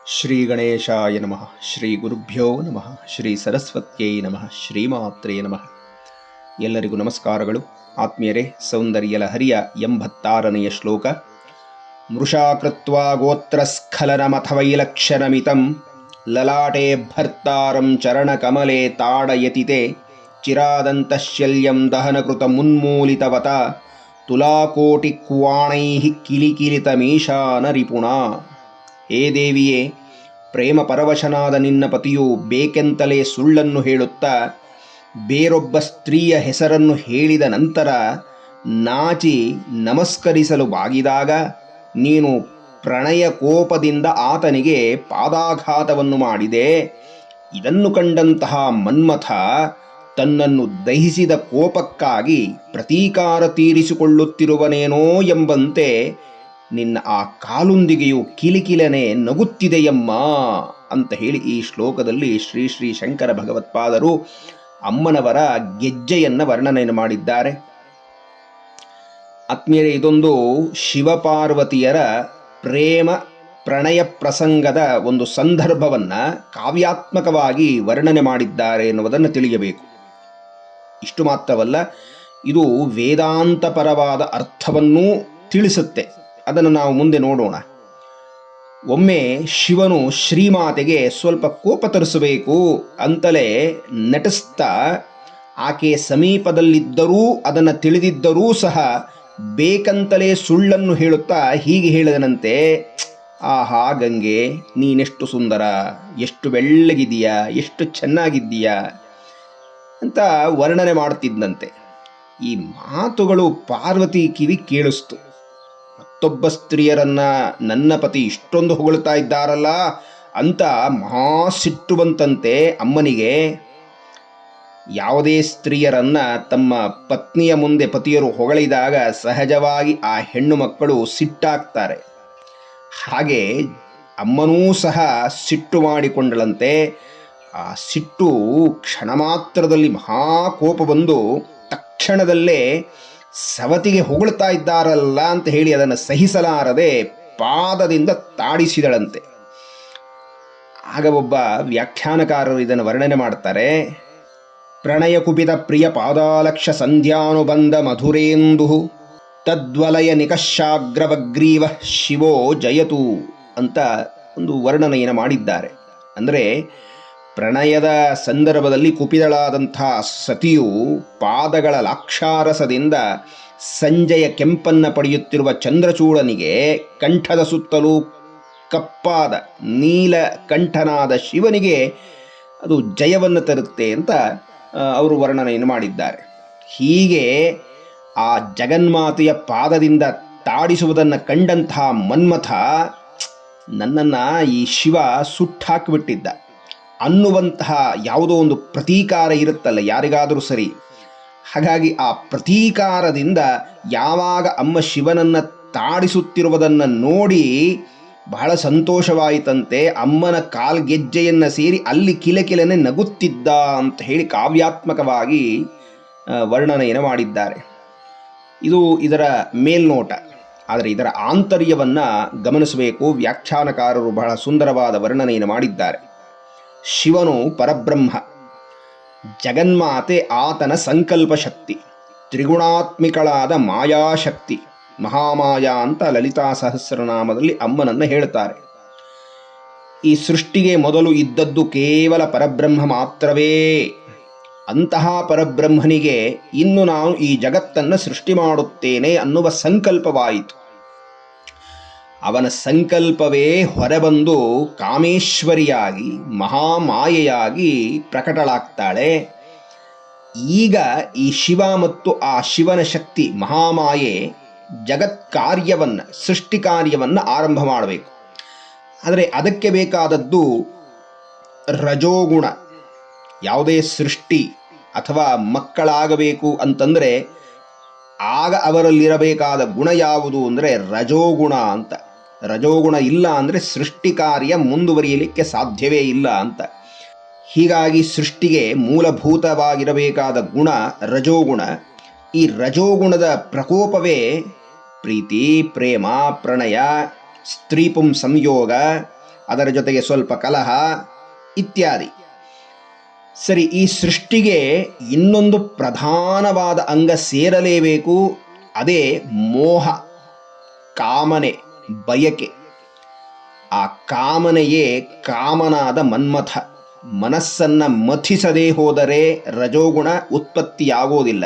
ಶ್ರೀ ಗಣೇಶಾಯ ನಮಃ. ಶ್ರೀ ಗುರುಭ್ಯೋ ನಮಃ. ಶ್ರೀ ಸರಸ್ವತ್ಯೈ ನಮಃ. ಶ್ರೀಮಾತ್ರೇ ನಮಃ. ಎಲ್ಲರಿಗೂ ನಮಸ್ಕಾರಗಳು. ಆತ್ಮೀಯರೇ, ಸೌಂದರ್ಯ ಲಹರಿಯ 86ನೆಯ ಶ್ಲೋಕ. ಮೃಷಾ ಕೃತ್ವಾ ಗೋತ್ರಸ್ಖಲನಮಥವೈಲಕ್ಷಣಮಿತಂ ಲಲಾಟೆ ಭರ್ತಾರಂ ಚರಣಕಮಲೆ ತಾಡಯತಿತೆ ಚಿರಾದಂತಶಲ್ಯಂ ದಹನಕೃತ ಮುನ್ಮೂಲಿತವತ ತುಲಾಕೋಟಿಕ್ವಾಣೈಃ ಕಿಲಿಕಿಲಿತಮೀಶಾನ ರಿಪುಣ. ಹೇ ದೇವಿಯೇ, ಪ್ರೇಮ ಪರವಶನಾದ ನಿನ್ನ ಪತಿಯು ಬೇಕೆಂತಲೇ ಸುಳ್ಳನ್ನು ಹೇಳುತ್ತಾ ಬೇರೊಬ್ಬ ಸ್ತ್ರೀಯ ಹೆಸರನ್ನು ಹೇಳಿದ ನಂತರ ನಾಚಿ ನಮಸ್ಕರಿಸಲು ಬಾಗಿದಾಗ ನೀನು ಪ್ರಣಯ ಕೋಪದಿಂದ ಆತನಿಗೆ ಪಾದಾಘಾತವನ್ನು ಮಾಡಿದೆ. ಇದನ್ನು ಕಂಡಂತಹ ಮನ್ಮಥ ತನ್ನನ್ನು ದಹಿಸಿದ ಕೋಪಕ್ಕಾಗಿ ಪ್ರತೀಕಾರ ತೀರಿಸಿಕೊಳ್ಳುತ್ತಿರುವನೇನೋ ಎಂಬಂತೆ ನಿನ್ನ ಆ ಕಾಲುಂದಿಗೆಯು ಕಿಲಿಕಿಲನೆ ನಗುತ್ತಿದೆಯಮ್ಮ ಅಂತ ಹೇಳಿ ಈ ಶ್ಲೋಕದಲ್ಲಿ ಶ್ರೀ ಶ್ರೀ ಶಂಕರ ಭಗವತ್ಪಾದರು ಅಮ್ಮನವರ ಗೆಜ್ಜೆಯನ್ನು ವರ್ಣನೆಯನ್ನು ಮಾಡಿದ್ದಾರೆ. ಆತ್ಮೀಯರೇ, ಇದೊಂದು ಶಿವಪಾರ್ವತಿಯರ ಪ್ರೇಮ ಪ್ರಣಯ ಪ್ರಸಂಗದ ಒಂದು ಸಂದರ್ಭವನ್ನು ಕಾವ್ಯಾತ್ಮಕವಾಗಿ ವರ್ಣನೆ ಮಾಡಿದ್ದಾರೆ ಎನ್ನುವುದನ್ನು ತಿಳಿಯಬೇಕು. ಇಷ್ಟು ಮಾತ್ರವಲ್ಲ, ಇದು ವೇದಾಂತಪರವಾದ ಅರ್ಥವನ್ನೂ ತಿಳಿಸುತ್ತೆ. ಅದನ್ನು ನಾವು ಮುಂದೆ ನೋಡೋಣ. ಒಮ್ಮೆ ಶಿವನು ಶ್ರೀಮಾತೆಗೆ ಸ್ವಲ್ಪ ಕೋಪ ತರಿಸಬೇಕು ಅಂತಲೇ ನಟಿಸ್ತಾ ಆಕೆ ಸಮೀಪದಲ್ಲಿದ್ದರೂ ಅದನ್ನು ತಿಳಿದಿದ್ದರೂ ಸಹ ಬೇಕಂತಲೇ ಸುಳ್ಳನ್ನು ಹೇಳುತ್ತಾ ಹೀಗೆ ಹೇಳಿದನಂತೆ, ಆಹಾ ಗಂಗೆ, ನೀನೆಷ್ಟು ಸುಂದರ, ಎಷ್ಟು ಬೆಳ್ಳಗಿದೀಯಾ, ಎಷ್ಟು ಚೆನ್ನಾಗಿದ್ದೀಯಾ ಅಂತ ವರ್ಣನೆ ಮಾಡ್ತಿದ್ದಂತೆ. ಈ ಮಾತುಗಳು ಪಾರ್ವತಿ ಕಿವಿ ಕೇಳಿಸ್ತು. ಮತ್ತೊಬ್ಬ ಸ್ತ್ರೀಯರನ್ನ ನನ್ನ ಪತಿ ಇಷ್ಟೊಂದು ಹೊಗಳ್ತಾ ಇದ್ದಾರಲ್ಲ ಅಂತ ಮಹಾ ಸಿಟ್ಟು ಬಂತಂತೆ ಅಮ್ಮನಿಗೆ. ಯಾವುದೇ ಸ್ತ್ರೀಯರನ್ನ ತಮ್ಮ ಪತ್ನಿಯ ಮುಂದೆ ಪತಿಯರು ಹೊಗಳಿದಾಗ ಸಹಜವಾಗಿ ಆ ಹೆಣ್ಣು ಮಕ್ಕಳು ಸಿಟ್ಟಾಗ್ತಾರೆ. ಹಾಗೆ ಅಮ್ಮನೂ ಸಹ ಸಿಟ್ಟು ಮಾಡಿಕೊಂಡಳಂತೆ. ಆ ಸಿಟ್ಟು ಕ್ಷಣ ಮಾತ್ರದಲ್ಲಿ ಮಹಾ ಕೋಪ ಬಂದು ತಕ್ಷಣದಲ್ಲೇ ಸವತಿಗೆ ಹೊಗಳ್ತಾ ಇದ್ದಾರಲ್ಲ ಅಂತ ಹೇಳಿ ಅದನ್ನು ಸಹಿಸಲಾರದೆ ಪಾದದಿಂದ ತಾಡಿಸಿದಳಂತೆ. ಆಗ ಒಬ್ಬ ವ್ಯಾಖ್ಯಾನಕಾರರು ಇದನ್ನು ವರ್ಣನೆ ಮಾಡ್ತಾರೆ. ಪ್ರಣಯ ಕುಪಿತ ಪ್ರಿಯ ಪಾದಾಲಕ್ಷ ಸಂಧ್ಯಾನುಬಂಧ ಮಧುರೇಂದು ತದ್ವಲಯ ನಿಕಷಾಗ್ರವಗ್ರೀವ ಶಿವೋ ಜಯತು ಅಂತ ಒಂದು ವರ್ಣನೆಯನ್ನು ಮಾಡಿದ್ದಾರೆ. ಅಂದರೆ ಪ್ರಣಯದ ಸಂದರ್ಭದಲ್ಲಿ ಕುಪಿತಳಾದಂಥ ಸತಿಯು ಪಾದಗಳ ಲಾಕ್ಷಾರಸದಿಂದ ಸಂಜೆಯ ಕೆಂಪನ್ನು ಪಡೆಯುತ್ತಿರುವ ಚಂದ್ರಚೂಡನಿಗೆ ಕಂಠದ ಸುತ್ತಲೂ ಕಪ್ಪಾದ ನೀಲ ಕಂಠನಾದ ಶಿವನಿಗೆ ಅದು ಜಯವನ್ನು ತರುತ್ತೆ ಅಂತ ಅವರು ವರ್ಣನೆಯನ್ನು ಮಾಡಿದ್ದಾರೆ. ಹೀಗೆ ಆ ಜಗನ್ಮಾತೆಯ ಪಾದದಿಂದ ತಾಡಿಸುವುದನ್ನು ಕಂಡಂತಹ ಮನ್ಮಥ ನನ್ನನ್ನು ಈ ಶಿವ ಸುಟ್ಟಾಕಿಬಿಟ್ಟಿದ್ದ ಅನ್ನುವಂತಹ ಯಾವುದೋ ಒಂದು ಪ್ರತೀಕಾರ ಇರುತ್ತಲ್ಲ ಯಾರಿಗಾದರೂ ಸರಿ. ಹಾಗಾಗಿ ಆ ಪ್ರತೀಕಾರದಿಂದ ಯಾವಾಗ ಅಮ್ಮ ಶಿವನನ್ನು ತಾಡಿಸುತ್ತಿರುವುದನ್ನು ನೋಡಿ ಬಹಳ ಸಂತೋಷವಾಯಿತಂತೆ. ಅಮ್ಮನ ಕಾಲ್ಗೆಜ್ಜೆಯನ್ನು ಸೇರಿ ಅಲ್ಲಿ ಕಿಲಕಿಲನೆ ನಗುತ್ತಿದ್ದ ಅಂತ ಹೇಳಿ ಕಾವ್ಯಾತ್ಮಕವಾಗಿ ವರ್ಣನೆಯನ್ನು ಮಾಡಿದ್ದಾರೆ. ಇದು ಇದರ ಮೇಲ್ನೋಟ. ಆದರೆ ಇದರ ಆಂತರ್ಯವನ್ನು ಗಮನಿಸಬೇಕು. ವ್ಯಾಖ್ಯಾನಕಾರರು ಬಹಳ ಸುಂದರವಾದ ವರ್ಣನೆಯನ್ನು ಮಾಡಿದ್ದಾರೆ. ಶಿವನು ಪರಬ್ರಹ್ಮ, ಜಗನ್ಮಾತೆ ಆತನ ಸಂಕಲ್ಪ ಶಕ್ತಿ, ತ್ರಿಗುಣಾತ್ಮಿಕಳಾದ ಮಾಯಾಶಕ್ತಿ, ಮಹಾಮಾಯಾ ಅಂತ ಲಲಿತಾ ಸಹಸ್ರನಾಮದಲ್ಲಿ ಅಮ್ಮನನ್ನು ಹೇಳ್ತಾರೆ. ಈ ಸೃಷ್ಟಿಗೆ ಮೊದಲು ಇದ್ದದ್ದು ಕೇವಲ ಪರಬ್ರಹ್ಮ ಮಾತ್ರವೇ. ಅಂತಹ ಪರಬ್ರಹ್ಮನಿಗೆ ಇನ್ನು ನಾನು ಈ ಜಗತ್ತನ್ನು ಸೃಷ್ಟಿ ಮಾಡುತ್ತೇನೆ ಅನ್ನುವ ಸಂಕಲ್ಪವಾಯಿತು. ಅವನ ಸಂಕಲ್ಪವೇ ಹೊರಬಂದು ಕಾಮೇಶ್ವರಿಯಾಗಿ ಮಹಾಮಾಯೆಯಾಗಿ ಪ್ರಕಟಳಾಗ್ತಾಳೆ. ಈಗ ಈ ಶಿವ ಮತ್ತು ಆ ಶಿವನ ಶಕ್ತಿ ಮಹಾಮಾಯೆ ಜಗತ್ ಕಾರ್ಯವನ್ನು, ಸೃಷ್ಟಿ ಕಾರ್ಯವನ್ನು ಆರಂಭ ಮಾಡಬೇಕು. ಆದರೆ ಅದಕ್ಕೆ ಬೇಕಾದದ್ದು ರಜೋಗುಣ. ಯಾವುದೇ ಸೃಷ್ಟಿ ಅಥವಾ ಮಕ್ಕಳಾಗಬೇಕು ಅಂತಂದರೆ ಆಗ ಅವರಲ್ಲಿರಬೇಕಾದ ಗುಣ ಯಾವುದು ಅಂದರೆ ರಜೋಗುಣ ಅಂತ. ರಜೋಗುಣ ಇಲ್ಲ ಅಂದರೆ ಸೃಷ್ಟಿ ಕಾರ್ಯ ಮುಂದುವರಿಯಲಿಕ್ಕೆ ಸಾಧ್ಯವೇ ಇಲ್ಲ ಅಂತ. ಹೀಗಾಗಿ ಸೃಷ್ಟಿಗೆ ಮೂಲಭೂತವಾಗಿರಬೇಕಾದ ಗುಣ ರಜೋಗುಣ. ಈ ರಜೋಗುಣದ ಪ್ರಕೋಪವೇ ಪ್ರೀತಿ, ಪ್ರೇಮ, ಪ್ರಣಯ, ಸ್ತ್ರೀಪುಂ ಸಂಯೋಗ ಅದರ ಜೊತೆಗೆ ಸ್ವಲ್ಪ ಕಲಹ ಇತ್ಯಾದಿ. ಸರಿ, ಈ ಸೃಷ್ಟಿಗೆ ಇನ್ನೊಂದು ಪ್ರಧಾನವಾದ ಅಂಗ ಸೇರಲೇಬೇಕು. ಅದೇ ಮೋಹ, ಕಾಮನೆ, ಬಯಕೆ. ಆ ಕಾಮನೆಯೇ ಕಾಮನಾದ ಮನ್ಮಥ. ಮನಸ್ಸನ್ನು ಮಥಿಸದೇ ಹೋದರೆ ರಜೋಗುಣ ಉತ್ಪತ್ತಿಯಾಗೋದಿಲ್ಲ.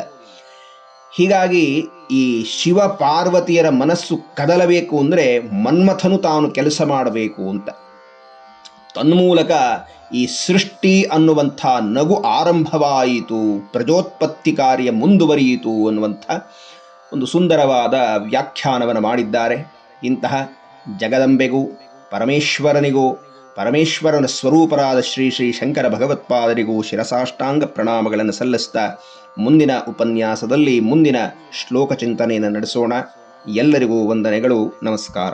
ಹೀಗಾಗಿ ಈ ಶಿವ ಪಾರ್ವತಿಯರ ಮನಸ್ಸು ಕದಲಬೇಕು ಅಂದರೆ ಮನ್ಮಥನು ತಾನು ಕೆಲಸ ಮಾಡಬೇಕು ಅಂತ. ತನ್ಮೂಲಕ ಈ ಸೃಷ್ಟಿ ಅನ್ನುವಂಥ ನಗು ಆರಂಭವಾಯಿತು, ಪ್ರಜೋತ್ಪತ್ತಿ ಕಾರ್ಯ ಮುಂದುವರಿಯಿತು ಅನ್ನುವಂಥ ಒಂದು ಸುಂದರವಾದ ವ್ಯಾಖ್ಯಾನವನ್ನು ಮಾಡಿದ್ದಾರೆ. ಇಂತಹ ಜಗದಂಬೆಗೂ ಪರಮೇಶ್ವರನಿಗೂ ಪರಮೇಶ್ವರನ ಸ್ವರೂಪರಾದ ಶ್ರೀ ಶ್ರೀ ಶಂಕರ ಭಗವತ್ಪಾದರಿಗೂ ಶಿರಸಾಷ್ಟಾಂಗ ಪ್ರಣಾಮಗಳನ್ನು ಸಲ್ಲಿಸ್ತಾ ಮುಂದಿನ ಉಪನ್ಯಾಸದಲ್ಲಿ ಮುಂದಿನ ಶ್ಲೋಕ ಚಿಂತನೆಯನ್ನು ನಡೆಸೋಣ. ಎಲ್ಲರಿಗೂ ವಂದನೆಗಳು, ನಮಸ್ಕಾರ.